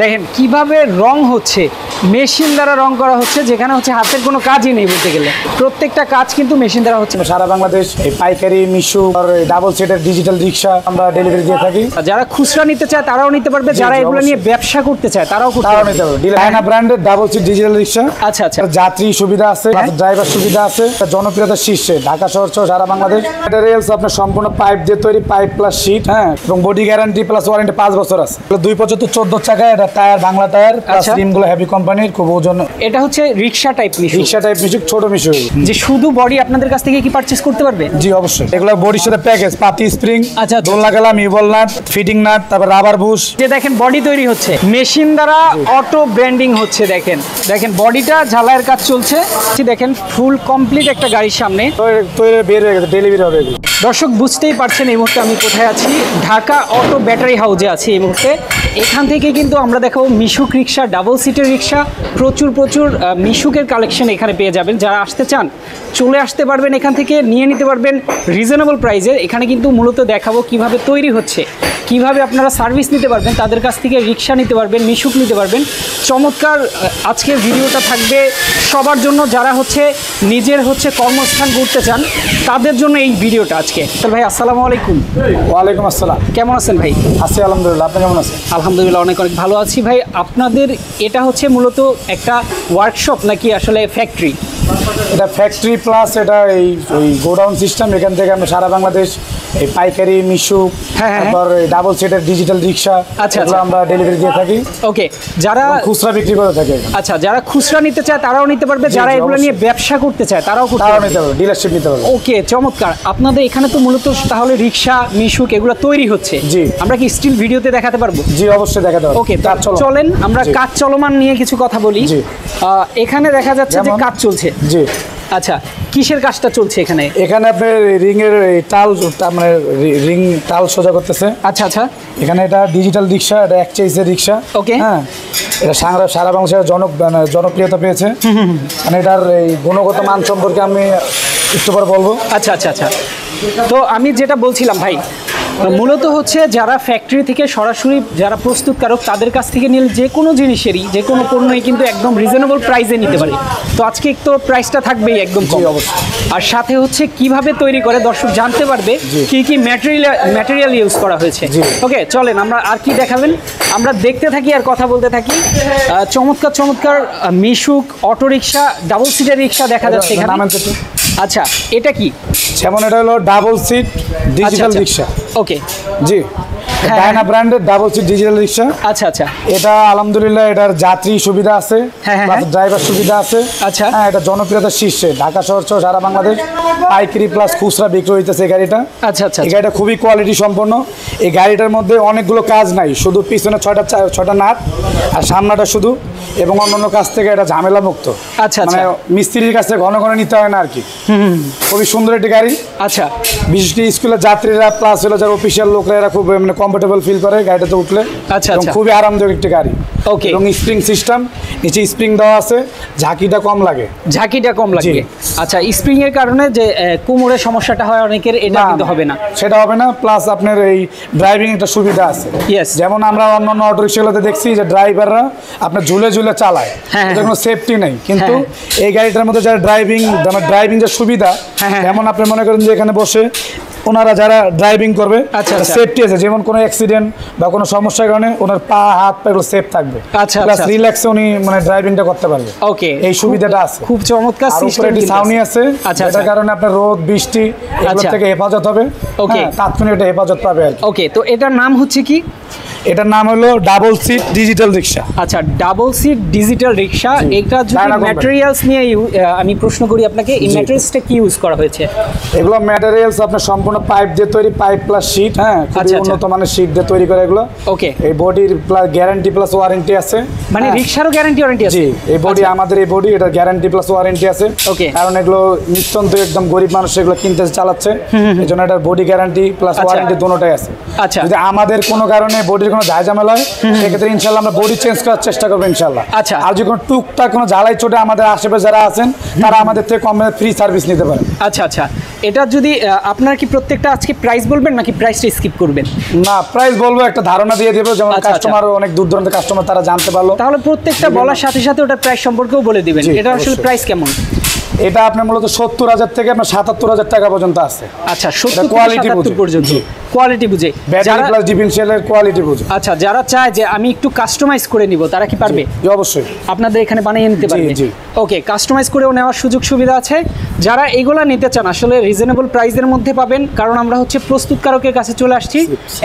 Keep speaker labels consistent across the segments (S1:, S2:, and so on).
S1: দেখেন কিভাবে রং হচ্ছে, মেশিন দ্বারা রং করা হচ্ছে, যেখানে হচ্ছে হাতের কোনো কাজই নেই বলতে গেলে। প্রত্যেকটা কাজ কিন্তু মেশিন দ্বারা হচ্ছে।
S2: সারা বাংলাদেশ এই পাইকারি মিশু আর ডাবল সিটের ডিজিটাল রিক্সা আমরা ডেলিভারি দিয়ে থাকি।
S1: যারা খুচরা নিতে চায় তারাও নিতে পারবে, যারা এগুলো নিয়ে ব্যবসা করতে চায় তারাও নিতে
S2: পারবে। ডিলাইনা ব্র্যান্ডের ডাবল সিট ডিজিটাল রিক্সা।
S1: আচ্ছা আচ্ছা,
S2: যাত্রী সুবিধা আছে, ড্রাইভার সুবিধা আছে, জনপ্রিয়তার শীর্ষে ঢাকা শহর সহ সারা বাংলাদেশ। ম্যাটেরিয়ালস আপনার সম্পূর্ণ পাইপ দিয়ে তৈরি, পাইপ প্লাস শীট, হ্যাঁ, এবং বডি গ্যারান্টি প্লাস ওয়ারেন্টি 5 বছর আছে। 275 14 চাকা, এটা টায়ার বাংলা টায়ার, প্লাস রিমগুলো হেভি কোম্পানির, খুব ওজন।
S1: এটা হচ্ছে রিক্সা টাইপ মিশু,
S2: রিক্সা টাইপ মিশু, ছোট মিশু।
S1: যে শুধু বডি আপনাদের কাছ থেকে কি পারচেজ করতে পারবে?
S2: জি অবশ্যই, এগুলো বডির সাথে প্যাকেজ, পাতি স্প্রিং,
S1: আচ্ছা
S2: দোলনা কালাম, ইভল নাট, ফিটিং নাট, তারপর রাবার বুশ।
S1: যে দেখেন বডি তৈরি হচ্ছে মেশিন দ্বারা, অটো ব্র্যান্ডিং হচ্ছে। দেখেন দেখেন বডিটা ঝালাইয়ের কাজ চলছে। দেখেন ফুল কমপ্লিট একটা গাড়ির সামনে
S2: তৈরি বের হয়ে গেছে, ডেলিভারি হবে।
S1: দর্শক বুঝতেই পারছেন এই মুহূর্তে আমি কোথায় আছি। ঢাকা অটো ব্যাটারি হাউসে আছি এই মুহূর্তে। এখান থেকে কিন্তু আমরা দেখাবো মিশুক রিক্সা, ডাবল সিটের রিক্সা, প্রচুর মিশুকের কালেকশন এখানে পেয়ে যাবেন। যারা আসতে চান চলে আসতে পারবেন, এখান থেকে নিয়ে নিতে পারবেন রিজনেবল প্রাইসে। এখানে কিন্তু মূলত দেখাবো কিভাবে তৈরি হচ্ছে, কিভাবে আপনারা সার্ভিস নিতে পারবেন, তাদের কাছ থেকে রিক্সা নিতে পারবেন, মিশুক নিতে পারবেন। চমৎকার আজকের ভিডিওটা থাকবে সবার জন্য, যারা হচ্ছে নিজের কর্মস্থান করতে চান তাদের জন্য এই ভিডিওটা আজকে। তো ভাই আসসালামু আলাইকুম।
S2: ওয়ালাইকুম আসসালাম।
S1: কেমন আছেন ভাই?
S2: আছি আলহামদুলিল্লাহ, আপনি কেমন আছেন?
S1: আলহামদুলিল্লাহ অনেক ভালো আছি ভাই। আপনাদের এটা হচ্ছে মূলত একটা ওয়ার্কশপ নাকি আসলে ফ্যাক্টরি?
S2: এটা ফ্যাক্টরি প্লাস এটা ওই গোডাউন সিস্টেম। এখান থেকে আমরা সারা বাংলাদেশ এই পাইকারি মিশু, তারপর ডাবল সিটের ডিজিটাল রিক্সা,
S1: আচ্ছা
S2: আমরা ডেলিভারি দিয়ে থাকি।
S1: ওকে, যারা
S2: খুচরা বিক্রি করে থাকে।
S1: আচ্ছা, যারা খুচরা নিতে চায় তারাও নিতে পারবে, যারা এগুলো নিয়ে ব্যবসা করতে চায় তারাও
S2: নিতে পারবে, ডিলারশিপ নিতে পারবে।
S1: ওকে, চমৎকার। আপনাদের এখানে তো মূলত তাহলে রিক্সা মিশুক এগুলো তৈরি হচ্ছে।
S2: জি,
S1: আমরা কি স্টিল ভিডিওতে দেখাতে পারবো?
S2: জি অবশ্যই দেখাতে পারবো।
S1: ওকে, চলেন আমরা কাজ চলমান নিয়ে কিছু কথা বলি। এখানে দেখা যাচ্ছে যে কাজ চলছে।
S2: জি,
S1: আচ্ছা, কিসের কাজটা চলছে এখানে?
S2: এখানে আপনার রিং এর টাল, মানে রিং টাল সোজা করতেছে।
S1: আচ্ছা আচ্ছা,
S2: এখানে এটা ডিজিটাল রিক্সা, এটা এক্সচেঞ্জের রিক্সা।
S1: ওকে,
S2: হ্যাঁ, এটা সারা বাংলাদেশে জনপ্রিয়তা পেয়েছে। মানে এটার এই গুণগত মান সম্পর্কে আমি একটু পরে বলবো।
S1: আচ্ছা আচ্ছা আচ্ছা, তো আমি যেটা বলছিলাম ভাই, মূলত হচ্ছে যারা ফ্যাক্টরি থেকে সরাসরি যারা প্রস্তুতকারক তাদের কাছ থেকে নিলে যে কোনো জিনিসেরই, যে কোনো পণ্যই কিন্তু একদম রিজনেবল প্রাইসে নিতে পারে। তো আজকে তো প্রাইসটা থাকবেই একদম কম অবশ্যই। আর সাথে হচ্ছে কিভাবে তৈরি করে দর্শক জানতে পারবে, কি কি ম্যাটেরিয়াল ইউজ করা হয়েছে। ওকে, চলেন আমরা আর কি দেখাবেন আমরা দেখতে থাকি আর কথা বলতে থাকি। চমৎকার চমৎকার মিশুক অটোরিকশা, ডাবল সিটের রিক্সা দেখা যাচ্ছে এখানে। আচ্ছা, এটা কি?
S2: যেমন এটা হলো ডাবল সিট ডিজিটাল রিক্সা।
S1: ওকে,
S2: জি, ডায়না ব্র্যান্ডের ডাবল সিট ডিজিটাল রিক্সা।
S1: আচ্ছা আচ্ছা,
S2: এটা আলহামদুলিল্লাহ এটার যাত্রী সুবিধা আছে, ড্রাইভার সুবিধা আছে।
S1: আচ্ছা,
S2: হ্যাঁ, এটা জনপ্রিয়তার শীর্ষে ঢাকা শহর সহ সারা বাংলাদেশ। পাইকারি প্লাস খুচরা বিক্রি হইতেছে এই গাড়িটা।
S1: আচ্ছা আচ্ছা,
S2: এই গাড়িটা খুবই কোয়ালিটি সম্পন্ন। এই গাড়িটার মধ্যে অনেকগুলো কাজ নাই, শুধু পিছনে ছয়টা নাট আর সামনাটা শুধু, এবং অন্যান্য কাজ থেকে এটা ঝামেলা মুক্ত।
S1: আচ্ছা,
S2: মানে মিস্ত্রির কাছে ঘন ঘন নিতে হয় না আর কি। খুবই সুন্দর একটি গাড়ি।
S1: আচ্ছা,
S2: বিশেষ করে স্কুলের যাত্রীরা প্লাস হলো যারা অফিসিয়াল লোকরা, এরা খুব মানে কমফোর্টেবল ফিল করে গাড়িটাতে উঠলে।
S1: আচ্ছা,
S2: খুবই আরামদায়ক একটি গাড়ি।
S1: ওকে,
S2: এবং স্প্রিং সিস্টেম, নিচে স্প্রিং দেওয়া আছে, ঝাঁকিটা কম লাগে। আচ্ছা, স্প্রিং এর কারণে যে কোমরের সমস্যাটা হয় অনেকের, এটা কিন্তু হবে না, সেটা হবে না। প্লাস আপনার এই ড্রাইভিং একটা সুবিধা আছে। যেমন আমরা অন্যান্য অটো রিক্সাগুলোতে দেখছি যে ড্রাইভাররা আপনার ঝুলে ঝুলে চালায়, এটা কোনো সেফটি নেই। কিন্তু এই গাড়িটার মধ্যে যারা ড্রাইভিং যে সুবিধা, যেমন আপনি মনে করেন যে এখানে বসে ওনারা যারা ড্রাইভিং করবে, সেফটি আছে, যেমন কোনো অ্যাক্সিডেন্ট বা কোনো সমস্যার কারণে ওনার পা হাত পা সেফ থাকবে। প্লাস রিল্যাক্সে উনি মানে ড্রাইভিংটা করতে পারবে।
S1: ওকে,
S2: এই সুবিধাটা আছে।
S1: খুব চমৎকার সিস্টেম।
S2: সাউনি আছে, এটার কারণে আপনার রোদ বৃষ্টি এগুলো থেকে হেফাজত হবে। ওকে, তাৎক্ষণিক একটা হেফাজত পাবে আর কি।
S1: ওকে, তো এটার নাম হচ্ছে কি?
S2: এটার নাম হলো ডাবল সিট ডিজিটাল রিক্সা।
S1: আচ্ছা, ডাবল সিট ডিজিটাল রিক্সা। এটা যদি ম্যাটেরিয়ালস নিয়ে আমি প্রশ্ন করি আপনাকে, এই ম্যাটেরিয়ালসটা কি ইউজ করা হয়েছে?
S2: এগুলো ম্যাটেরিয়ালস আপনার সম্পূর্ণ পাইপ দিয়ে তৈরি, পাইপ প্লাস শীট। হ্যাঁ, খুবই উন্নত মানের শীট দিয়ে তৈরি করে এগুলো।
S1: ওকে,
S2: এই বডির প্লাস গ্যারান্টি প্লাস ওয়ারেন্টি আছে।
S1: মানে রিক্সারও গ্যারান্টি ওয়ারেন্টি আছে?
S2: জি, এই বডি আমাদের এই বডি এটা গ্যারান্টি প্লাস ওয়ারেন্টি আছে।
S1: ওকে,
S2: কারণ এগুলো নিত্যন্ত একদম গরিব মানুষ এগুলো কিনতে চালাচ্ছে, এই জন্য এটার বডি গ্যারান্টি প্লাস ওয়ারেন্টি দুটোটাই আছে।
S1: আচ্ছা,
S2: যদি আমাদের কোনো কারণে বডির কোনো ঝামেলা হয় সেক্ষেত্রে ইনশাল্লাহ আমরা বডি চেঞ্জ করার চেষ্টা করবো ইনশাল্লাহ।
S1: আচ্ছা,
S2: আর যদি কোনো টুকটাক কোনো জ্বালাই চোটে আমাদের আশেপাশে যারা আছেন তারা আমাদের থেকে কম ফ্রি সার্ভিস নিতে পারে।
S1: আচ্ছা আচ্ছা, এটা যদি আপনার কি প্রত্যেকটা আজকে প্রাইস বলবেন নাকি প্রাইসটা স্কিপ করবেন?
S2: না, প্রাইস বলবো, একটা ধারণা দিয়ে দেবো, যেমন কাস্টমার অনেক দূর দূরান্তের কাস্টমার তারা জানতে পারলো।
S1: তাহলে প্রত্যেকটা বলার সাথে সাথে ওটার প্রাইস সম্পর্কেও বলে দিবেন। এটা আসলে প্রাইস কেমন?
S2: এটা আপনার মূলত 70,000 থেকে আপনার 77,000 টাকা পর্যন্ত আছে।
S1: আচ্ছা, 70 কোয়ালিটি পর্যন্ত, কোয়ালিটি বুঝে,
S2: ব্যাটারি প্লাস ডিফারেনশিয়ালের কোয়ালিটি বুঝে।
S1: আচ্ছা, যারা চায় যে আমি একটু কাস্টমাইজ করে নিব তারা কি পারবে?
S2: অবশ্যই,
S1: আপনাদের এখানে বানিয়ে নিতে পারবে। ওকে, কাস্টমাইজ করেও নেওয়ার সুযোগ সুবিধা আছে। যারা এগুলা নিতে চান আসলে রিজনেবল প্রাইসের মধ্যে পাবেন, কারণ আমরা হচ্ছে প্রস্তুতকারকের কাছে চলে আসছি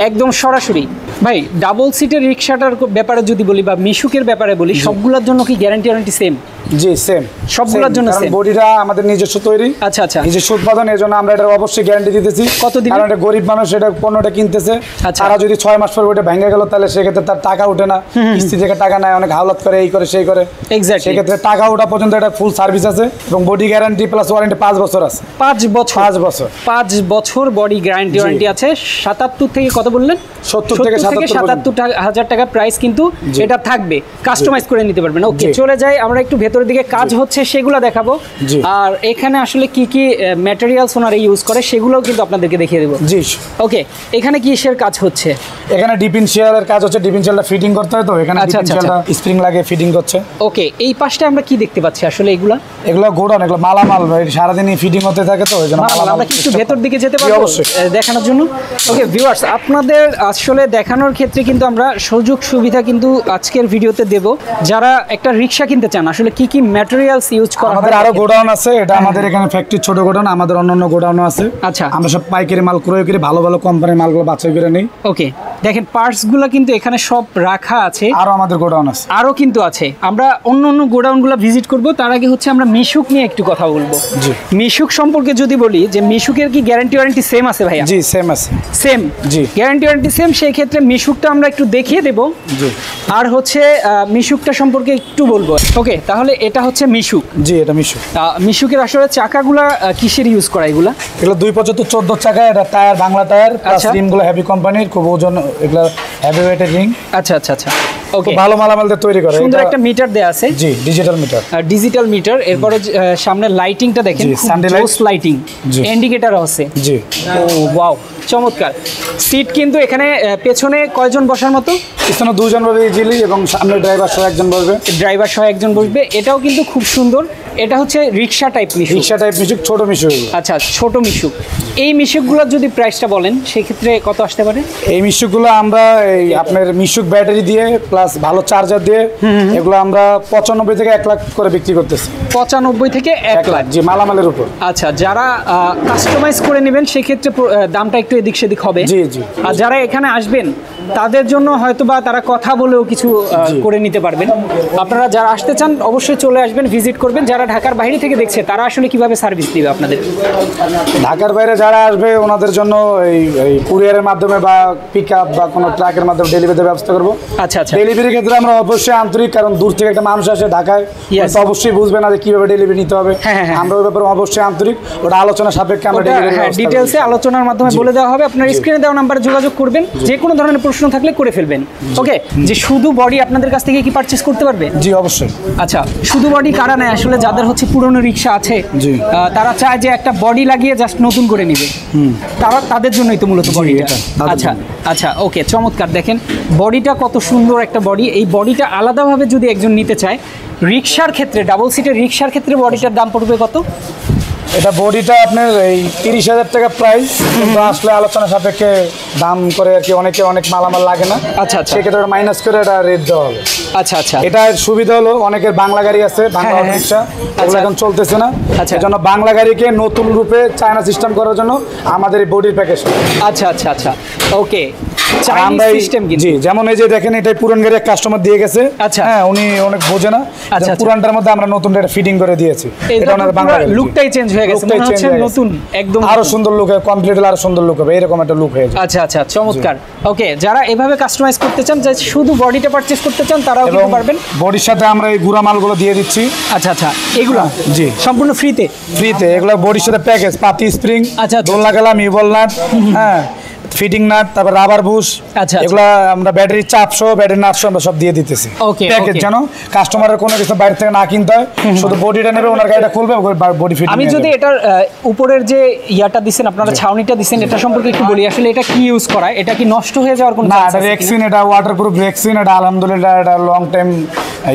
S1: একদম সরাসরি। ভাই, ডাবল সিটের রিক্সাটার ব্যাপারে যদি বলি বা মিশুকের ব্যাপারে বলি, সবগুলোর জন্য কি গ্যারান্টি ওয়ারেন্টি সেম?
S2: জি, সেম,
S1: সবগুলোর জন্য সেম।
S2: বডিটা আমাদের নিজস্ব তৈরি।
S1: আচ্ছা আচ্ছা,
S2: নিজস্ব উৎপাদন, এর জন্য আমরা এটা অবশ্যই গ্যারান্টি দিতেছি।
S1: কতদিন?
S2: কারণ এটা গরিব মানুষ এটা পণ্যটা কিনতেছে, তারা যদি 6 মাস পর ওটা ভেঙে গেল তাহলে সেক্ষেত্রে তার টাকা ওঠে না, কিস্তি থেকে টাকা নেয়, অনেক হাওলাত করে, এই করে সেই করে।
S1: এক্স্যাক্টলি,
S2: সেক্ষেত্রে টাকা ওঠা পর্যন্ত এটা ফুল সার্ভিস আছে এবং বডি গ্যারান্টি প্লাস ওয়ারেন্টি 5 বছর আছে।
S1: 5 বছর বডি গ্যারান্টি ওয়ারেন্টি আছে। 77 থেকে কত বললেন?
S2: 70 থেকে
S1: 77,000 টাকা প্রাইস, কিন্তু এটা থাকবে, কাস্টমাইজ করে নিতে পারবেন। ওকে, চলে যাই আমরা একটু ভেতরের দিকে। কাজ হচ্ছে সেগুলো দেখাবো, আর এখানে আসলে কি কি ম্যাটেরিয়ালস ওনারা ইউজ করে সেগুলোও কিন্তু আপনাদেরকে দেখিয়ে দেবো।
S2: জি, ওকে।
S1: এখানে কিসের কাজ হচ্ছে?
S2: এখানে ডিফারেনশিয়ালের কাজ হচ্ছে, ডিফারেনশিয়ালটা ফিটিং করতে হয়, তো এখানে ডিফারেনশিয়ালটা স্প্রিং লাগিয়ে ফিটিং করছে।
S1: ওকে, এই পাশটা আমরা কি দেখতে পাচ্ছি আসলে? এগুলো
S2: গোডাউন, এগুলো মালামাল সারাদিনই ফিটিং হতে থাকে, তো এইজন্য
S1: আমরা কি একটু ভেতর দিকে যেতে পারবো দেখানোর জন্য? ওকে ভিউয়ার্স, আপনাদের আসলে দেখানোর ক্ষেত্রে কিন্তু আমরা সুযোগ সুবিধা কিন্তু আজকের ভিডিওতে দেব। যারা একটা রিক্সা কিনতে চান আসলে কি কি ম্যাটেরিয়ালস ইউজ করা হয়?
S2: আমাদের আরো গোডাউন আছে, এটা আমাদের এখানে ফ্যাক্টরি ছোট গোডাউন, আমাদের অন্যান্য গোডাউনও আছে।
S1: আচ্ছা,
S2: আমরা সব পাইকারি মাল ক্রয় করি, ভালো ভালো কোম্পানির মালগুলো বাছাই করে নেই।
S1: ওকে, দেখেন পার্টসগুলো কিন্তু এখানে সব রাখা আছে।
S2: আরো আমাদের গোডাউন আছে,
S1: আরো কিন্তু আছে। আমরা অন্য অন্য গোডাউনগুলো ভিজিট করব, তার আগে হচ্ছে আমরা মিশুক নিয়ে একটু কথা বলবো।
S2: জি,
S1: মিশুক সম্পর্কে যদি বলি যে মিশুকের কি গ্যারান্টি ওয়ারেন্টি সেম আছে ভাইয়া?
S2: জি, সেম আছে।
S1: সেম,
S2: জি,
S1: গ্যারান্টি ওয়ারেন্টি সেম। সেই ক্ষেত্রে মিশুকটা আমরা একটু দেখিয়ে দেব।
S2: জি,
S1: আর হচ্ছে মিশুকটা সম্পর্কে একটু বলবো। ওকে, তাহলে এটা হচ্ছে মিশুক।
S2: জি, এটা মিশুক।
S1: মিশুকের আসলে চাকাগুলা কিসের ইউজ করা? এগুলো
S2: 275 14 চাকা, এটা টায়ার বাংলা টায়ার, প্লাস রিমগুলো হেভি কোম্পানির, খুব ওজন, এগুলো হেভি ওয়েটের রিং।
S1: আচ্ছা আচ্ছা আচ্ছা, ওকে,
S2: ভালো মালামাল দিয়ে তৈরি করে।
S1: সুন্দর একটা মিটার দেয়া আছে।
S2: জি, ডিজিটাল মিটার।
S1: Digital meter. এরপরে সামনে লাইটিংটা দেখেন, জোস লাইটিং, ইন্ডিকেটর আছে। জি, ও ওয়াও, চমৎকার। সিট কিন্তু এখানে পেছনে কয়জন বসার মতো?
S2: পিছনে 2 জন বসবে ইজিলি, এবং সামনে ড্রাইভার সহ 1 জন বসবে।
S1: ড্রাইভার সহ 1 জন বসবে। এটাও কিন্তু খুব সুন্দর। এটা হচ্ছে রিক্সা টাইপ মিশুক।
S2: রিক্সা টাইপ মিশুক, ছোট মিশুক।
S1: আচ্ছা, ছোট মিশুক। এই মিশুকগুলোর যদি প্রাইসটা বলেন সেই ক্ষেত্রে কত আসতে পারে?
S2: এই মিশুকগুলো আমরা এই আপনার মিশুক ব্যাটারি দিয়ে প্লাস ভালো চার্জার দিয়ে এগুলো আমরা 95 থেকে 1 লাখ করে বিক্রি করতেছি।
S1: 95 থেকে 1 লাখ?
S2: জি, মালামালের উপর।
S1: আচ্ছা, যারা কাস্টমাইজ করে নেবেন সেই ক্ষেত্রে দামটা একটু এদিক সেদিক হবে।
S2: জি জি।
S1: আর যারা এখানে আসবেন তাদের জন্য হয়তোবা তারা কথা বলেও কিছু করে নিতে পারবেন। আপনারা যারা আসতে চান অবশ্যই চলে আসবেন, ভিজিট করবেন। যারা ঢাকার বাইরে থেকে দেখছে তারা আসলে কিভাবে সার্ভিস দিবে আপনাদের?
S2: ঢাকার বাইরে যারা আসবে ওনাদের জন্য এই কুরিয়ারের মাধ্যমে বা পিকআপ বা কোনো ট্রাকের মাধ্যমে ডেলিভারির ব্যবস্থা করব।
S1: আচ্ছা আচ্ছা।
S2: ডেলিভারির ক্ষেত্রে আমরা অবশ্যই আন্তরিক, কারণ দূর থেকে একটা মানুষ আসে ঢাকায়, তো অবশ্যই বুঝবে না যে কিভাবে ডেলিভারি নিতে হবে। আমরা ওই ব্যাপারে অবশ্যই আন্তরিক, ওটা আলোচনা সাপেক্ষে আমরা ডেলিভারি
S1: ডিটেইলসে আলোচনার মাধ্যমে বলে দেওয়া হবে। আপনার স্ক্রিনে দেওয়া নাম্বারে যোগাযোগ করবেন, যে কোনো ধরনের প্রশ্ন থাকলে করে ফেলবেন। ওকে, যে শুধু বডি আপনাদের কাছ থেকে কি পারচেজ করতে পারবে?
S2: জি, অবশ্যই।
S1: আচ্ছা, শুধু বডি কারা নেয় আসলে? যাদের হচ্ছে পুরনো রিক্সা আছে, তারা চায় যে একটা বডি লাগিয়ে জাস্ট নতুন করে নিবে, তাদের জন্যই তো মূলত বডিটা। আচ্ছা আচ্ছা, ওকে, চমৎকার। দেখেন বডিটা কত সুন্দর একটা বডি। এই বডিটা আলাদাভাবে যদি একজন নিতে চায় রিক্সার ক্ষেত্রে, ডাবল সিটের রিক্সার ক্ষেত্রে বডিটার দাম পড়বে কত?
S2: এটা বডিটা আপনার এই 30,000 টাকা প্রাইস, কিন্তু আসলে আলোচনা সাপেক্ষে দাম করে আর কি, অনেকে অনেক মালামাল লাগে না। আচ্ছা আচ্ছা, সেক্ষেত্রে মাইনাস করে এটা রেট দেওয়া হবে।
S1: আচ্ছা আচ্ছা,
S2: এটার সুবিধা হলো অনেকের বাংলা গাড়ি আছে, বাংলা রিক্সা ওগুলো এখন চলতেছে না। আচ্ছা, এই জন্য বাংলা গাড়িকে নতুন রূপে চায়না সিস্টেম করার জন্য আমাদের এই বডির প্যাকেজ।
S1: আচ্ছা আচ্ছা আচ্ছা, ওকে,
S2: জি, যেমন এই যে দেখেন এটাই পুরান গাড়ি এক কাস্টমার দিয়ে গেছে। আচ্ছা, হ্যাঁ, উনি অনেক বোঝে না। আচ্ছা, পুরানটার মধ্যে আমরা নতুন এটা ফিটিং করে দিয়েছি। এটা ওনার বাংলা গাড়ি,
S1: লুকটাই চেঞ্জ হয়ে গেছে, মনে হচ্ছে নতুন, একদম
S2: আরো সুন্দর লুক হবে, কমপ্লিট আরো সুন্দর লুক হবে, এরকম একটা লুক হয়ে যাবে।
S1: আচ্ছা আচ্ছা, চমৎকার। ওকে, যারা এভাবে কাস্টমাইজ করতে চান, যে শুধু বডিটা পারচেজ করতে চান, তারাও কিন্তু পারবেন।
S2: বডির সাথে আমরা এই গুড়া মালগুলো দিয়ে দিচ্ছি।
S1: আচ্ছা আচ্ছা, এগুলো
S2: জি
S1: সম্পূর্ণ ফ্রিতে?
S2: এগুলো বডির সাথে প্যাকেজ, পাতি স্প্রিং, আচ্ছা, দোলনা গেলাম, ইভল নাট, হ্যাঁ, ফিটিং নাট, তারপর রাবার বুশ,
S1: আচ্ছা
S2: এগুলা আমরা ব্যাটারি চাপ সহ ব্যাটারি নাট সহ আমরা সব দিয়ে দিতেছি প্যাকেজ, যেন কাস্টমারের কোনো কিছু বাইরে থেকে না কিনতে হয়, শুধু বডিটা নেবে, ওনার গাড়িটা খুলবে, বডি ফিটিং।
S1: আমি যদি এটার উপরের যে ইয়াটা দিবেন আপনারা, ছাউনিটা দিবেন, এটা সম্পর্কে একটু বলি, আসলে এটা কি ইউজ করা, এটা কি নষ্ট হয়ে যাওয়ার কোনো
S2: না? এটা রেক্সিন, এটা ওয়াটারপ্রুফ রেক্সিন, এটা আলহামদুলিল্লাহ এটা লং টাইম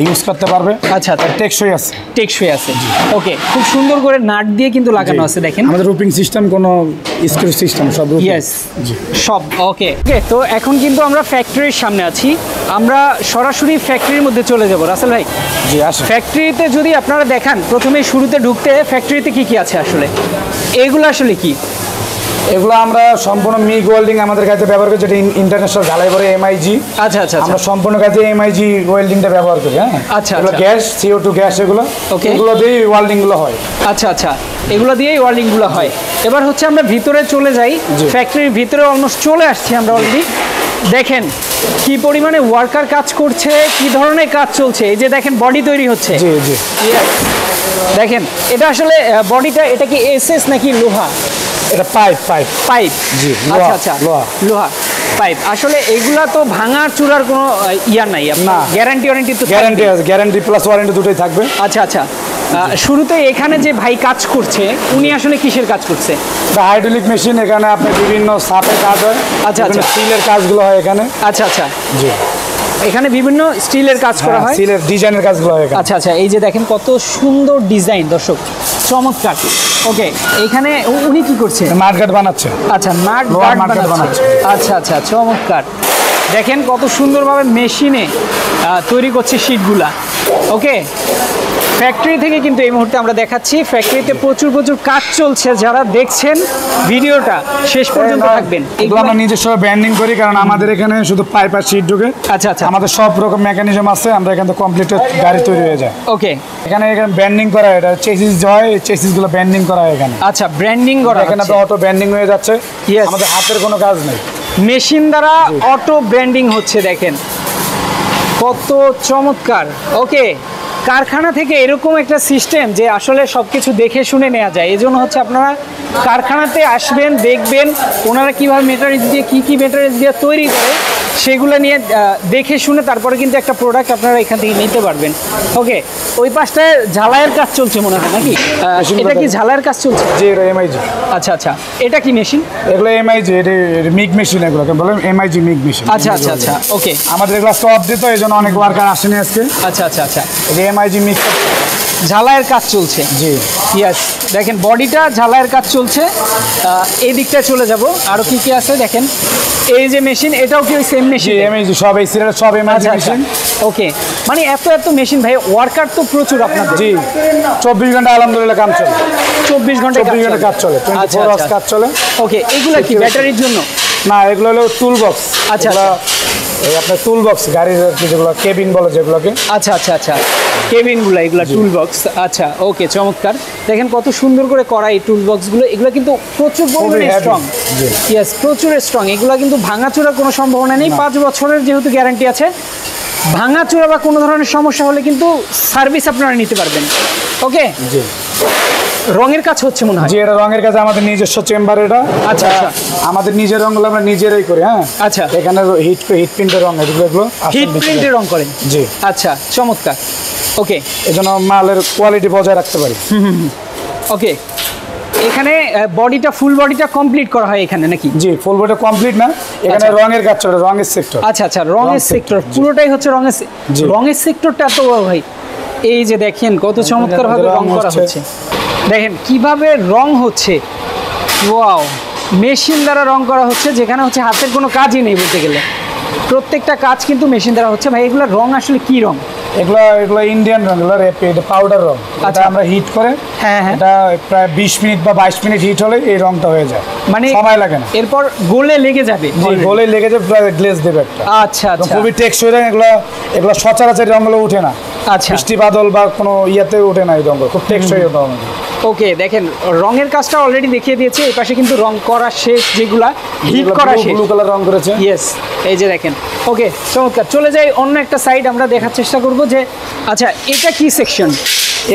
S2: ইউজ করতে পারবে।
S1: আচ্ছা আচ্ছা,
S2: টেকসই আছে,
S1: টেকসই আছে। ওকে, খুব সুন্দর করে নাট দিয়ে কিন্তু লাগানো আছে, দেখেন
S2: আমাদের রুপিং সিস্টেম, কোনো স্ক্রু সিস্টেম সব রুপিং,
S1: ইয়েস সব। ওকে ওকে, তো এখন কিন্তু আমরা ফ্যাক্টরির সামনে আছি, আমরা সরাসরি ফ্যাক্টরির মধ্যে চলে যাব। রাসেল ভাই,
S2: জি আসুন।
S1: ফ্যাক্টরিতে যদি আপনারা দেখান, প্রথমে শুরুতে ঢুকতে ফ্যাক্টরিতে কি কি আছে আসলে, এগুলো আসলে কি?
S2: এগুলো আমরা সম্পূর্ণ মিগ ওয়েল্ডিং আমাদের কাছে ব্যবহার করি, যেটা ইন্টারন্যাশনাল ঝালাই বলে এমআইজি।
S1: আচ্ছা আচ্ছা,
S2: আমরা সম্পূর্ণ কাজে এমআইজি ওয়েল্ডিংটা ব্যবহার করি। হ্যাঁ,
S1: আচ্ছা,
S2: এগুলো গ্যাস, CO2 গ্যাস, এগুলো এগুলো দিয়ে ওয়েল্ডিং গুলো হয়।
S1: আচ্ছা আচ্ছা, এগুলো দিয়েই ওয়েল্ডিং গুলো হয়। এবার হচ্ছে আমরা ভিতরে চলে যাই, ফ্যাক্টরির ভিতরে অলমোস্ট চলে আসছি আমরা অলরেডি। দেখেন কি পরিমাণে ওয়ার্কার কাজ করছে, কি ধরনের কাজ চলছে। এই যে দেখেন বডি তৈরি হচ্ছে।
S2: জি জি,
S1: দেখেন এটা আসলে বডিটা, এটা কি এসএস নাকি লোহা?
S2: এটা পাইপ পাইপ
S1: পাইপ,
S2: জি।
S1: আচ্ছা আচ্ছা, লোহা পাইপ। আসলে এগুলা তো ভাঙার চূড়ার কোনো ইয়া নাই,
S2: না
S1: গ্যারান্টি ওয়ারেন্টি তো?
S2: গ্যারান্টি আছে, গ্যারান্টি প্লাস ওয়ারেন্টি দুটোই থাকবে।
S1: আচ্ছা আচ্ছা, শুরুতে এখানে যে ভাই কাজ করছে, উনি আসলে কিসের কাজ করছে?
S2: হাইড্রোলিক মেশিন, এখানে আপনার বিভিন্ন সাপের কাজ হয়।
S1: আচ্ছা আচ্ছা,
S2: স্টিলের কাজগুলো হয় এখানে।
S1: আচ্ছা আচ্ছা,
S2: জি,
S1: এখানে বিভিন্ন স্টিলের কাজ করা হয়,
S2: স্টিলের ডিজাইনের কাজগুলো হয় এখানে।
S1: আচ্ছা আচ্ছা, এই যে দেখেন কত সুন্দর ডিজাইন দর্শক, চমৎকার। ওকে, এখানে উনি কি করছে?
S2: মাঠঘাট বানাচ্ছে।
S1: আচ্ছা, নাট
S2: বানাচ্ছে।
S1: আচ্ছা আচ্ছা, চমৎকার। দেখেন কত সুন্দরভাবে মেশিনে তৈরি করছে শীটগুলা। ওকে, ফ্যাক্টরি থেকে কিন্তু এই মুহূর্তে আমরা দেখাচ্ছি, ফ্যাক্টরিতে প্রচুর প্রচুর কাজ চলছে। যারা দেখছেন ভিডিওটা শেষ পর্যন্ত থাকবেন।
S2: এগুলো আমরা নিজস্ব ব্যান্ডিং করি, কারণ আমাদের এখানে শুধু পাইপ আর শীট ঢুকে।
S1: আচ্ছা আচ্ছা,
S2: আমাদের সব রকম মেকানিজম আছে, আমরা এখানে কমপ্লিট গাড়ি তৈরি হয়ে যায়।
S1: ওকে,
S2: এখানে ব্যান্ডিং করা, এটা চেসিস হয়, চেসিস গুলো ব্যান্ডিং করা হয় এখানে।
S1: আচ্ছা, ব্র্যান্ডিং করা,
S2: এখানে তো অটো ব্যান্ডিং হয়ে যাচ্ছে। আমাদের হাতের কোনো কাজ নেই,
S1: মেশিন দ্বারা অটো ব্র্যান্ডিং হচ্ছে। দেখেন কত চমৎকার। ওকে, কারখানা থেকে এরকম একটা সিস্টেম যে আসলে সব কিছু দেখে শুনে নেওয়া যায়। এই জন্য হচ্ছে আপনারা কারখানাতে আসবেন, দেখবেন ওনারা কীভাবে মেটারিয়ালস দিয়ে কী মেটারিয়ালস দিয়ে তৈরি করে, সেগুলো নিয়ে দেখে শুনে তারপরে কিন্তু একটা প্রোডাক্ট আপনারা এখান থেকে নিতে পারবেন। ওকে, ওই পাশটায় ঝালাইয়ের কাজ চলছে মনে হয় নাকি? এটা কি ঝালাইয়ের কাজ চলছে?
S2: জি, এটা এমআইজি।
S1: আচ্ছা আচ্ছা, এটা কি মেশিন?
S2: এগুলো এমআইজি, এটা মিগ মেশিন, এগুলোকে বলে এমআইজি মিগ মেশিন।
S1: আচ্ছা আচ্ছা আচ্ছা, ওকে।
S2: আমাদের এগুলো স্টপ দিত, এই জন্য অনেক ওয়ার্কার আসেনি আজকে।
S1: আচ্ছা আচ্ছা আচ্ছা,
S2: এটা এমআইজি মিগ
S1: ঝালাইয়ের কাজ চলছে।
S2: জি,
S1: ইয়েস, দেখেন বডিটা ঝালাইয়ের কাজ চলছে। এই দিকটায় চলে যাব, আরও কি কি আছে দেখেন। এই যে মেশিন, এটাও কি ওই সেম মেশিন?
S2: এমআইজি, সব এই সিরিয়াল সব এমআইজি মেশিন।
S1: ওকে, মানে এত মেশিন ভাই, ওয়ার্কার তো প্রচুর আপনাদের?
S2: জি, 24 ঘন্টা আলহামদুলিল্লাহ কাজ চলে।
S1: 24 ঘন্টা
S2: কাজ চলে, 24 আওয়ার্স কাজ চলে।
S1: ওকে, এগুলো কি ব্যাটারির জন্য?
S2: না, এগুলো হলো টুল বক্স।
S1: আচ্ছা,
S2: এই আপনার টুল বক্স, গাড়ির যেগুলো কেবিন বলে যেগুলোকে।
S1: আচ্ছা আচ্ছা আচ্ছা, কেবিনগুলো, এগুলো টুল বক্স। আচ্ছা, ওকে, চমৎকার। দেখেন কত সুন্দর করে করা এই টুল বক্সগুলো। এগুলো কিন্তু প্রচুর পরিমাণে স্ট্রং। ইয়েস, প্রচুর স্ট্রং। এগুলো কিন্তু ভাঙাচোরার কোনো সম্ভাবনা নেই। 5 বছরের যেহেতু গ্যারান্টি আছে, ভাঙাচোরা বা কোনো ধরনের সমস্যা হলে কিন্তু সার্ভিস আপনারা নিতে পারবেন। ওকে,
S2: জি।
S1: রঙের কাজ হচ্ছে মনে হয়?
S2: জি, এটা রঙের কাজ, আমাদের নিজস্ব চেম্বার এটা।
S1: আচ্ছা আচ্ছা,
S2: আমাদের নিজের রঙগুলো আমরা নিজেরাই করি। হ্যাঁ,
S1: আচ্ছা,
S2: এখানে হিট প্রিন্টের রঙ, এগুলো
S1: হিট প্রিন্টের রং করেন?
S2: জি,
S1: আচ্ছা, চমৎকার। ওকে,
S2: এজন্য মালের কোয়ালিটি বজায় রাখতে পারি।
S1: ওকে, এখানে বডিটা, ফুল বডিটা কমপ্লিট করা হয় এখানে নাকি?
S2: জি, ফুল বডি কমপ্লিট না, এখানে রঙের কাজ চলে, রঙের সেক্টর।
S1: আচ্ছা আচ্ছা, রঙের সেক্টর পুরোটাই হচ্ছে রঙের সেক্টরটা এত বড় ভাই। এই যে দেখেন কত চমৎকার ভাবে রং করা হচ্ছে। দেখেন কিভাবে রং হচ্ছে, ওয়াও, মেশিন দ্বারা রং করা হচ্ছে, যেখানে হচ্ছে হাতের কোনো কাজই নেই বলতে গেলে। প্রত্যেকটা কাজ কিন্তু মেশিন দ্বারা হচ্ছে। ভাই, এগুলো রং আসলে কি রং?
S2: এগুলো ইন্ডিয়ান রং, এগুলো পাউডার রং। আচ্ছা, আমরা হিট করে,
S1: হ্যাঁ হ্যাঁ,
S2: এটা প্রায় 20 মিনিট বা 22 মিনিট হিট হলে এই রংটা হয়ে যায়, মানে সময় লাগে না।
S1: এরপর গোলে লেগে যাবে?
S2: জি, গোলে লেগে যাবে, প্রায় গ্লেজ দেবে একটা।
S1: আচ্ছা আচ্ছা,
S2: খুবই টেকসই রং। এগুলো সচরাচর রঙগুলো উঠে না।
S1: আচ্ছা,
S2: বৃষ্টি বাদল বা কোনো ইয়াতে উঠে না এই রঙগুলো, খুব টেকসই রং।
S1: ওকে, দেখেন রঙের কাজটা অলরেডি দেখিয়ে দিয়েছে। এই পাশে কিন্তু রং করা শেষ, যেগুলা হিট করা শেষ,
S2: ব্লু কালার রং করেছে।
S1: ইয়েস, এই যে দেখেন। ওকে, চমৎকার। চলে যাই অন্য একটা সাইড, আমরা দেখার চেষ্টা করব যে আচ্ছা এটা কি সেকশন?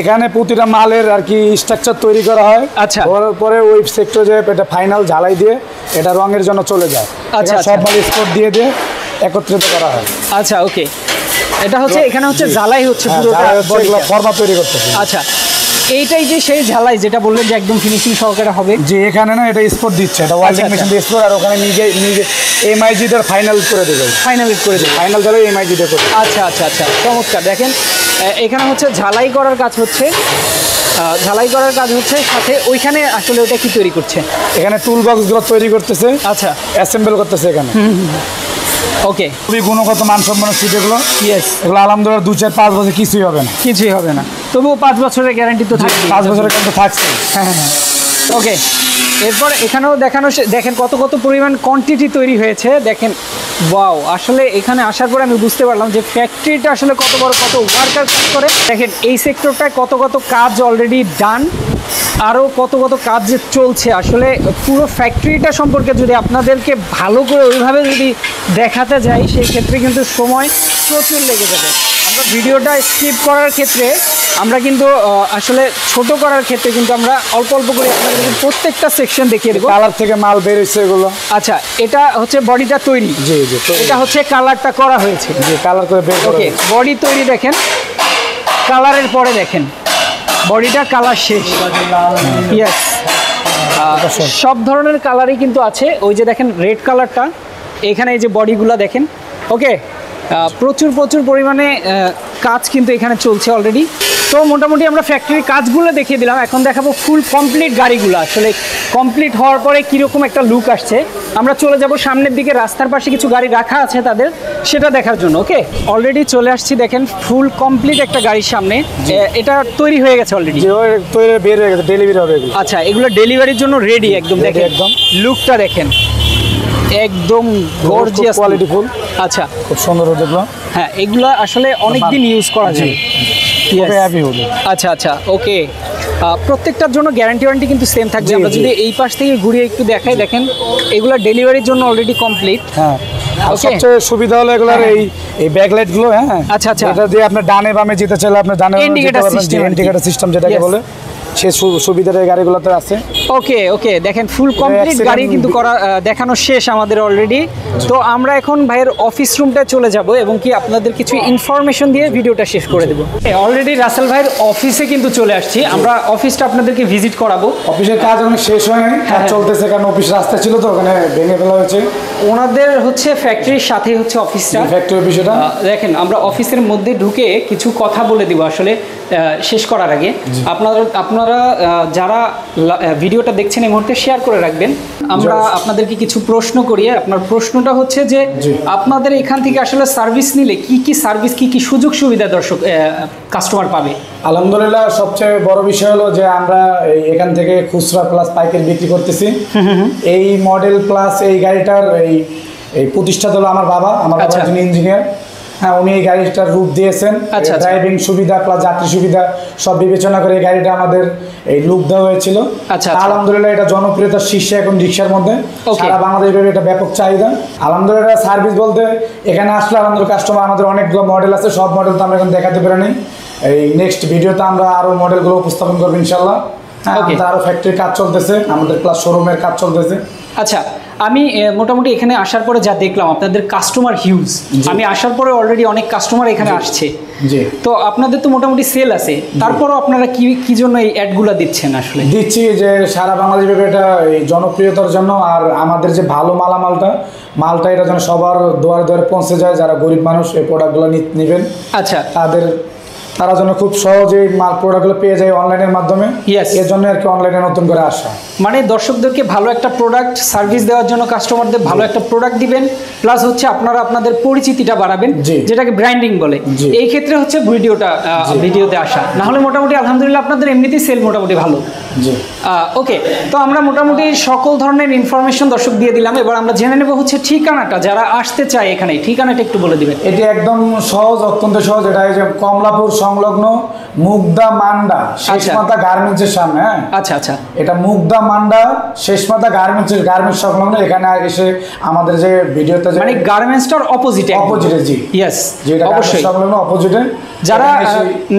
S2: এখানে প্রতিটা মালের আর কি স্ট্রাকচার তৈরি করা হয়।
S1: আচ্ছা।
S2: পরে ওই সেক্টরে এটা ফাইনাল ঝালাই দিয়ে এটা রঙের জন্য চলে যায়।
S1: আচ্ছা,
S2: সব মাল স্পট দিয়ে একত্রিত করা হয়।
S1: আচ্ছা, ওকে। এটা হচ্ছে এখানে হচ্ছে ঝালাই হচ্ছে পুরোটা
S2: ফর্মা তৈরি করতেছে।
S1: আচ্ছা, এইটাই যে সেই ঝালাই যেটা বললেন যে একদম ফিনিশিং সহকারে হবে,
S2: যে এখানে না এটা স্পট দিচ্ছে, এটা ওয়েল্ডিং মেশিন দিয়ে স্পট, আর ওখানে নিজে এমআইজি দের ফাইনাল করে দেবে, ফাইনাল ঝালাই এমআইজি দের করে।
S1: আচ্ছা আচ্ছা আচ্ছা, চমৎকার। দেখেন এখানে হচ্ছে ঝালাই করার কাজ হচ্ছে, সাথে ওইখানে আসলে ওটা কি তৈরি করছে?
S2: এখানে টুল বক্সগুলো তৈরি করতেছে।
S1: আচ্ছা,
S2: অ্যাসেম্বল করতেছে এখানে।
S1: ওকে,
S2: খুবই গুণগত মানসম্পন্ন সিট এগুলো।
S1: ইয়েস,
S2: এগুলো আলহামদুলিল্লাহ 2-4-5 বছর কিছুই হবে না,
S1: তবুও 5 বছরের গ্যারান্টি তো থাকবে।
S2: 5 বছরের কিন্তু থাকছে।
S1: হ্যাঁ। ওকে, এরপর এখানেও দেখেন কত পরিমাণ কোয়ান্টিটি তৈরি হয়েছে। দেখেন, ওয়াও, আসলে এখানে আসার পরে আমি বুঝতে পারলাম যে ফ্যাক্টরিটা আসলে কত বড়, কত ওয়ার্কার কাজ করে। দেখেন এই সেক্টরটায় কত কাজ অলরেডি ডান, আরও কত কাজ যে চলছে। আসলে পুরো ফ্যাক্টরিটা সম্পর্কে যদি আপনাদেরকে ভালো করে ওইভাবে যদি দেখাতে যাই, সেই ক্ষেত্রে কিন্তু সময় প্রচুর লেগে যাবে। আমরা ভিডিওটা স্কিপ করার ক্ষেত্রে আমরা কিন্তু আসলে ছোট করার ক্ষেত্রে কিন্তু আমরা অল্প করে আপনাদের প্রত্যেকটা সেকশন দেখিয়ে দেবো।
S2: কালার থেকে মাল বের হচ্ছে এগুলো।
S1: আচ্ছা, এটা হচ্ছে বডিটা তৈরি।
S2: জি,
S1: এটা হচ্ছে কালারটা করা হয়েছে।
S2: জি, কালার করে বের করা।
S1: ওকে, বডি তৈরি দেখেন, কালারের পরে দেখেন বডিটা কালার শেষ। ইয়েস, সব ধরনের কালারই কিন্তু আছে। ওই যে দেখেন রেড কালারটা, এখানে এই যে বডিগুলো দেখেন। ওকে, প্রচুর পরিমাণে কাজ কিন্তু এখানে চলছে অলরেডি। তো মোটামুটি আমরা ফ্যাক্টরির কাজগুলো দেখিয়ে দিলাম। এখন দেখাবো ফুল কমপ্লিট গাড়িগুলো আসলে কমপ্লিট হওয়ার পরে কীরকম একটা লুক আসছে। আমরা চলে যাব সামনের দিকে, রাস্তার পাশে কিছু গাড়ি রাখা আছে তাদের, সেটা দেখার জন্য। ওকে, অলরেডি চলে আসছি। দেখেন ফুল কমপ্লিট একটা গাড়ির সামনে, এটা তৈরি হয়ে গেছে অলরেডি,
S2: তৈরি বের হয়ে গেছে, ডেলিভারি হবে।
S1: আচ্ছা, এগুলো ডেলিভারির জন্য রেডি একদম। দেখেন একদম লুকটা দেখেন, একদম গর্জিয়াস
S2: কোয়ালিটিফুল।
S1: আচ্ছা,
S2: খুব সুন্দর দেখলাম।
S1: হ্যাঁ, এগুলো আসলে অনেকদিন ইউজ করা যায়। আচ্ছা, ওকে। প্রত্যেকটার জন্য গ্যারান্টি কিন্তু সেম থাকবে। আমরা যদি এই পাশ থেকে ঘুরিয়ে একটু দেখাই, দেখেন এগুলো ডেলিভারির জন্য অলরেডি কমপ্লিট।
S2: হ্যাঁ, সবচেয়ে সুবিধা হলো এগুলোর এই ব্যাকলাইট গুলো। হ্যাঁ,
S1: আচ্ছা,
S2: এটা দিয়ে আপনি ডানে বামে যেতে চাইলে আপনি ডানে ইন্ডিকেটর সিস্টেম যেটাকে বলে, সেই সুবিধাটা এই গাড়িগুলোতে আছে।
S1: ওকে, দেখেন ফুল কমপ্লিট গাড়ি কিন্তু করা দেখানো শেষ আমাদের অলরেডি। তো আমরা এখন ভাইয়ের অফিস রুমটায় চলে যাব এবং কি আপনাদের কিছু ইনফরমেশন দিয়ে ভিডিওটা শেষ করে দেবো। অলরেডি রাসেল ভাইয়ের অফিসে কিন্তু চলে আসছি। আমরা অফিসটা আপনাদেরকে ভিজিট করাবো।
S2: অফিসের কাজ এখন শেষ হয়নি, কাজ চলতেছে, কারণ অফিস রাস্তা ছিল তো ওখানে ভেঙে ফেলা হয়েছে।
S1: ওনাদের হচ্ছে ফ্যাক্টরির সাথেই হচ্ছে অফিসটা,
S2: ফ্যাক্টরি অফিসটা।
S1: দেখেন আমরা অফিসের মধ্যে ঢুকে কিছু কথা বলে দিব আসলে শেষ করার আগে। আপনারা যারা ভিডিওটা দেখছেন এই মুহূর্তে শেয়ার করে রাখবেন। আমরা আপনাদেরকে কিছু প্রশ্ন করি। আপনার প্রশ্নটা হচ্ছে যে আপনাদের এখান থেকে আসলে সার্ভিস নিলে কি সার্ভিস, কি সুযোগ সুবিধা দর্শক কাস্টমার পাবে?
S2: আলহামদুলিল্লাহ, সবচেয়ে বড় বিষয় হলো যে আমরা এখান থেকে খুচরা প্লাস পাইকারি বিক্রি করতেছি। এই মডেল প্লাস এই গাড়িটার এই প্রতিষ্ঠাতা হলো আমার বাবা যিনি ইঞ্জিনিয়ার। হ্যাঁ, উনি এই গাড়িটার রূপ দিয়েছেন। ড্রাইভিং সুবিধা প্লাস যাত্রী সুবিধা সব বিবেচনা করে এই গাড়িটা আমাদের এই লুক দেওয়া হয়েছিল। আলহামদুলিল্লাহ, এটা জনপ্রিয়তার শীর্ষে এখন রিক্সার মধ্যে সারা বাংলাদেশে এটা ব্যাপক চাহিদা। আলহামদুলিল্লাহ, সার্ভিস বলতে এখানে আসলে আলহামদুলিল্লাহ কাস্টমার আমাদের অনেকগুলো মডেল আছে, সব মডেল তো আমরা এখন দেখাতে পারিনি। এই নেক্সট ভিডিওতে আমরা আরো মডেলগুলো উপস্থাপন করবো ইনশাল্লাহ। আরো ফ্যাক্টরির কাজ চলতেছে, আমাদের প্লাস শোরুমের কাজ চলতেছে।
S1: আচ্ছা, আমি মোটামুটি এখানে আসার পরে যা দেখলাম আপনাদের কাস্টমার হিউজ। আমি আসার পরে অলরেডি অনেক কাস্টমার এখানে আসছে। তো আপনাদের তো মোটামুটি সেল আছে, তারপরও আপনারা কি জন্য এই অ্যাডগুলো দিচ্ছেন? আসলে
S2: দিচ্ছি যে সারা বাংলাদেশ এটা জনপ্রিয়তার জন্য, আর আমাদের যে ভালো মালটা এটা যেন সবার দুয়ারে পৌঁছে যায়। যারা গরিব মানুষ এই প্রোডাক্টগুলো নেবেন, আচ্ছা, তারা যেন খুব সহজেই প্রোডাক্টগুলো পেয়ে যায় অনলাইনের মাধ্যমে। এর জন্য আর কি অনলাইনে নতুন করে আসা।
S1: মানে দর্শকদেরকে ভালো একটা প্রোডাক্ট সার্ভিস দেওয়ার জন্য কাস্টমারদের ভালো একটা প্রোডাক্ট দিবেন, প্লাস হচ্ছে আপনারা আপনাদের পরিচিতিটা বাড়াবেন, যেটাকে ব্র্যান্ডিং বলে। এই ক্ষেত্রে হচ্ছে ভিডিওতে আসা, না হলে মোটামুটি আলহামদুলিল্লাহ আপনাদের এমনিতেই সেল মোটামুটি ভালো। ওকে, তো আমরা মোটামুটি সকল ধরনের ইনফরমেশন দর্শক দিয়ে দিলাম। এবার আমরা জেনে নেব হচ্ছে ঠিকানাটা, যারা আসতে চায় এখানে ঠিকানাটা একটু বলে দিবেন।
S2: এটি একদম সহজ, অত্যন্ত সহজ। এটা যে কমলাপুর সংলগ্ন মুগদা মান্ডা শেষমাতা গার্মেন্টসের সামনে। হ্যাঁ,
S1: আচ্ছা আচ্ছা,
S2: এটা মুগদা মান্ডা শেষমাতা গার্মেন্টস সংলগ্ন। এখানে এসে আমাদের যে ভিডিওতে
S1: মানে গার্মেন্টসটার অপোজিটে
S2: জি
S1: ইয়েস,
S2: যেটা অবশ্যই সংলগ্ন অপোজিটে।
S1: যারা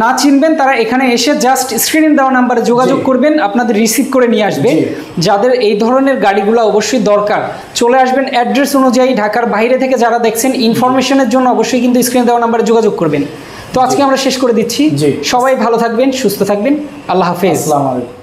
S1: না চিনবেন তারা এখানে এসে জাস্ট স্ক্রিনে দেওয়া নাম্বারে যোগাযোগ করবেন, আপনাদের রিসিভ করে নিয়ে আসবে। যাদের এই ধরনের গাড়িগুলো অবশ্যই দরকার চলে আসবেন অ্যাড্রেস অনুযায়ী। ঢাকার বাইরে থেকে যারা দেখছেন ইনফরমেশনের জন্য অবশ্যই কিন্তু স্ক্রিনে দেওয়া নাম্বারে যোগাযোগ করবেন। তো আজকে আমরা শেষ করে দিচ্ছি। সবাই ভালো থাকবেন, সুস্থ থাকবেন, আল্লাহ হাফেজ।
S2: আসসালামু আলাইকুম।